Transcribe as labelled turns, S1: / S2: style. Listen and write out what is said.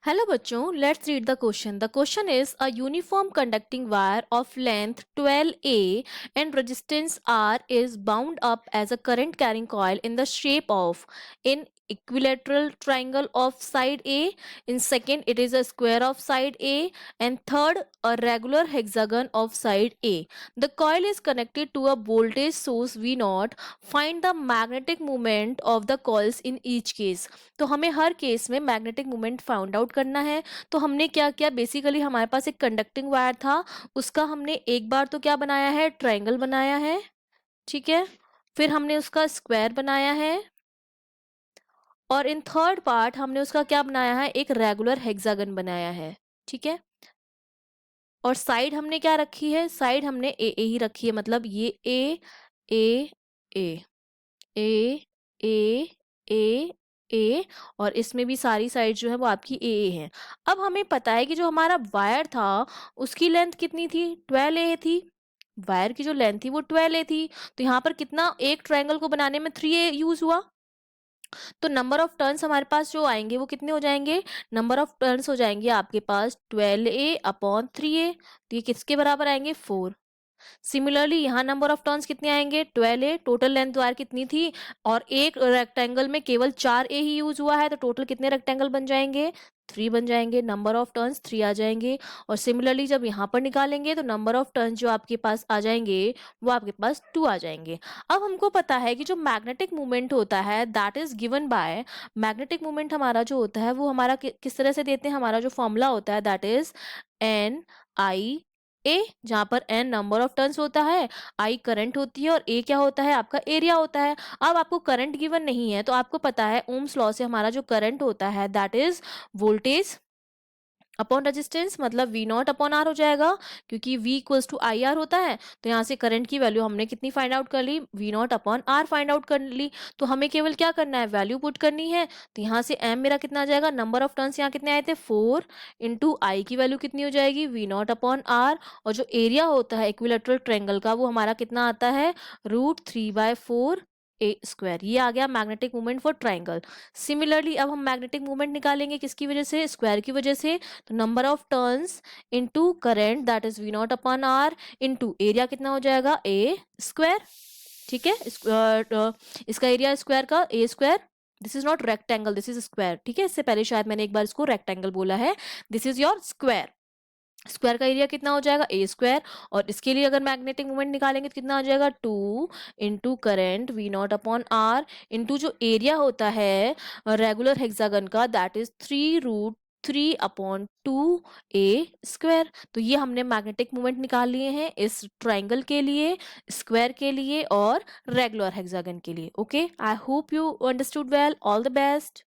S1: Hello बच्चों, let's read the question. The question is a uniform conducting wire of length 12A and resistance R is bound up as a current carrying coil in the shape of in equilateral triangle of side A, in second it is a square of side A, and third a regular hexagon of side A. The coil is connected to a voltage source V0. Find the magnetic moment of the coils in each case. तो हमें हर case में magnetic moment found out करना है. तो हमने क्या किया, basically हमारे पास एक कंडक्टिंग वायर था, उसका हमने एक बार तो क्या बनाया है, ट्रायंगल बनाया है. ठीक है, फिर हमने उसका स्क्वायर बनाया है, और इन थर्ड पार्ट हमने उसका क्या बनाया है, एक रेगुलर हेक्सागन बनाया है. ठीक है, और साइड हमने क्या रखी है, साइड हमने ए ही रखी है, मतलब ये ए ए ए ए ए ए ए, और इसमें भी सारी साइड जो है वो आपकी ए है. अब हमें पता है कि जो हमारा वायर था उसकी लेंथ कितनी थी, 12A थी. वायर की जो लेंथ थी वो 12A थी. तो यहाँ पर कितना, एक ट्रायंगल को बनाने में 3A यूज हुआ. तो नंबर ऑफ टर्न्स हमारे पास जो आएंगे वो कितने हो जाएंगे, नंबर ऑफ टर्न्स हो जाएंगे आपके पास 12A अपॉन 3A. तो ये किसके बराबर आएंगे, 4. सिमिलरली यहाँ नंबर ऑफ टर्न्स कितने आएंगे, 12A. टोटल लेंथ वायर कितनी थी, और एक रेक्टेंगल में केवल 4A ही यूज हुआ है, तो टोटल कितने रेक्टेंगल बन जाएंगे, 3 बन जाएंगे. नंबर ऑफ टर्न्स 3 आ जाएंगे. और सिमिलरली जब यहाँ पर निकालेंगे तो नंबर ऑफ टर्न्स जो आपके पास आ जाएंगे वो आपके पास 2 आ जाएंगे. अब हमको पता है कि जो मैग्नेटिक मूवमेंट होता है that is given by, magnetic movement हमारा जो होता है वो हमारा किस तरह से देते हैं, हमारा जो फॉर्मूला होता है दैट इज एन आई ए, जहां पर एन नंबर ऑफ टर्न्स होता है, आई करंट होती है, और ए क्या होता है, आपका एरिया होता है. अब आपको करंट गिवन नहीं है, तो आपको पता है ओम्स लॉ से हमारा जो करंट होता है that is voltage upon resistance, मतलब वी नॉट अपॉन आर हो जाएगा, क्योंकि V equals to I R होता है. तो यहाँ से करंट की वैल्यू हमने कितनी फाइंड आउट कर ली, वी नॉट अपॉन आर फाइंड आउट कर ली. तो हमें केवल क्या करना है, वैल्यू पुट करनी है. तो यहाँ से M मेरा कितना आ जाएगा, नंबर ऑफ टर्न्स यहाँ कितने आए थे, 4, इंटू आई की वैल्यू कितनी हो जाएगी, वी नॉट अपॉन आर, और जो एरिया होता है इक्विलेटरल ट्रायंगल का वो हमारा कितना आता है, √3/4 ए स्क्वायर. ये आ गया magnetic movement for triangle. Similarly अब हम मैग्नेटिक मूवमेंट निकालेंगे किसकी वजह से, स्क्वायर की वजह से. तो number of turns into current that is V not upon R into area कितना हो जाएगा, ए स्क्वायर. ठीक है, इसका एरिया स्क्वायर का A square. This is not rectangle, this is square. ठीक है, इससे पहले शायद मैंने एक बार इसको रेक्टेंगल बोला है. This is your square. Square का एरिया कितना हो जाएगा, ए स्क्वायर. और इसके लिए अगर मैग्नेटिक मूवमेंट निकालेंगे तो कितना हो जाएगा, 2 into current V not upon R into जो एरिया होता है रेगुलर हेक्सागन का दैट इज 3√3/2A². तो ये हमने मैग्नेटिक मूवमेंट निकाल लिए हैं इस ट्राइंगल के लिए, स्क्वायर के लिए और रेगुलर हेक्सागन के लिए. Okay, I hope you understood well. All the best.